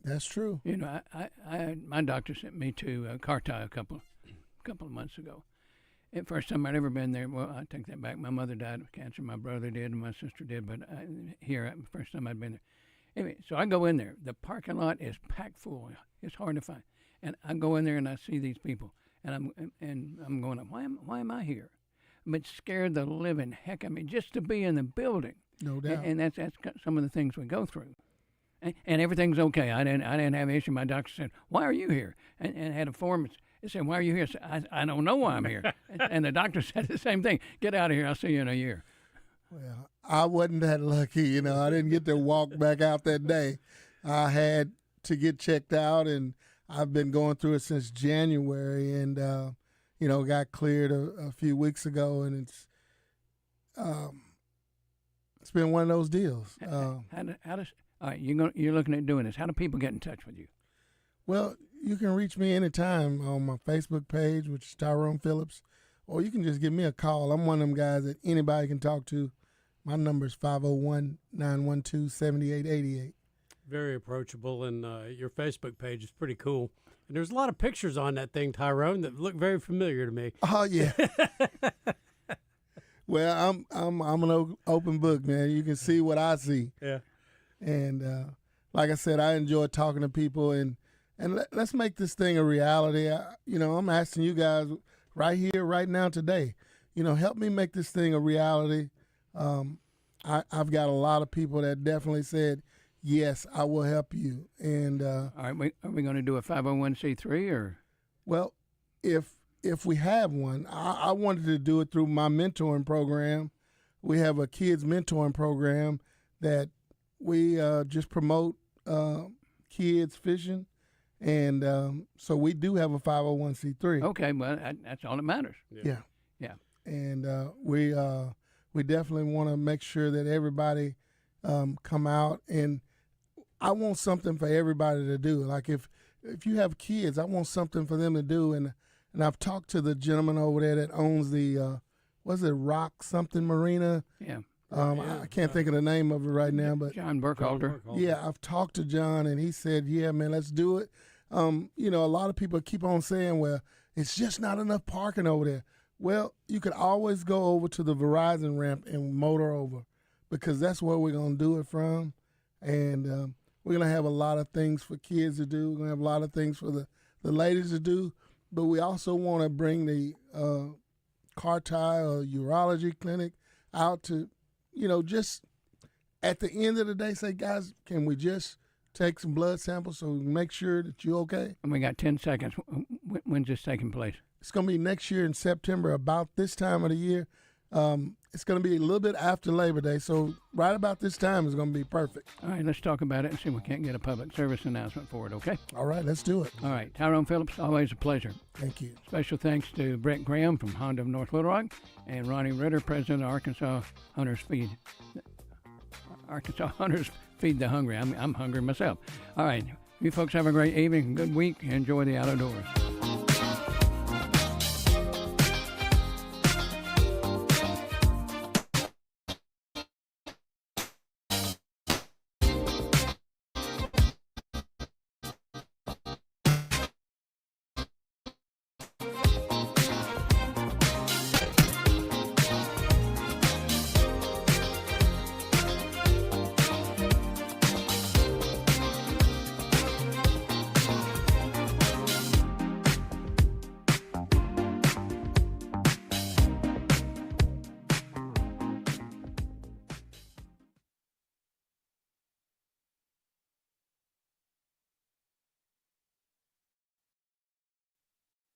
That's true. My doctor sent me to Carti a couple of months ago. And first time I'd ever been there. Well, I take that back. My mother died of cancer. My brother did, and my sister did. But first time I'd been there. Anyway, so I go in there. The parking lot is packed full. It's hard to find. And I go in there and I see these people, and I'm going, why am I here? But scared the living heck out of me just to be in the building. No doubt. And that's some of the things we go through. And everything's okay. I didn't have an issue. My doctor said, "Why are you here?" And had a form. It said, "Why are you here?" I said, I don't know why I'm here. And the doctor said the same thing. Get out of here. I'll see you in a year. Well, I wasn't that lucky. I didn't get to walk back out that day. I had to get checked out, and I've been going through it since January, and got cleared a few weeks ago, and it's been one of those deals. All right, you're looking at doing this. How do people get in touch with you? Well, you can reach me anytime on my Facebook page, which is Tyrone Phillips, or you can just give me a call. I'm one of them guys that anybody can talk to. My number is 501-912-7888. Very approachable, and your Facebook page is pretty cool. And there's a lot of pictures on that thing, Tyrone, that look very familiar to me. Oh yeah. Well, I'm an open book, man. You can see what I see. Yeah. And like I said, I enjoy talking to people, and let's make this thing a reality. I'm asking you guys right here, right now, today. Help me make this thing a reality. I've got a lot of people that definitely said, yes, I will help you. And all right, are we going to do a 501c3 or? Well, if we have one, I wanted to do it through my mentoring program. We have a kids mentoring program that we just promote kids fishing, and so we do have a 501c3. Okay, well that's all that matters. Yeah. And we definitely want to make sure that everybody come out, and I want something for everybody to do. Like if you have kids, I want something for them to do, and I've talked to the gentleman over there that owns the Rock something Marina. Yeah. I can't think of the name of it right now, but John Burkhalter. Yeah, I've talked to John, and he said, "Yeah, man, let's do it." A lot of people keep on saying, "Well, it's just not enough parking over there." Well, you could always go over to the Verizon ramp and motor over, because that's where we're gonna do it from, and we're gonna have a lot of things for kids to do. We're gonna have a lot of things for the ladies to do, but we also want to bring the Carti or urology clinic out to, just at the end of the day, say, guys, can we just take some blood samples so we can make sure that you're okay? And we got 10 seconds. When's this taking place? It's going to be next year in September, about this time of the year. It's going to be a little bit after Labor Day, so right about this time is going to be perfect. All right, let's talk about it and see if we can't get a public service announcement for it, okay? All right, let's do it. All right, Tyrone Phillips, always a pleasure. Thank you. Special thanks to Brett Graham from Honda of North Little Rock and Ronnie Ritter, president of Arkansas Hunters Feed. Arkansas Hunters Feed the Hungry. I'm hungry myself. All right, you folks have a great evening, good week. Enjoy the outdoors.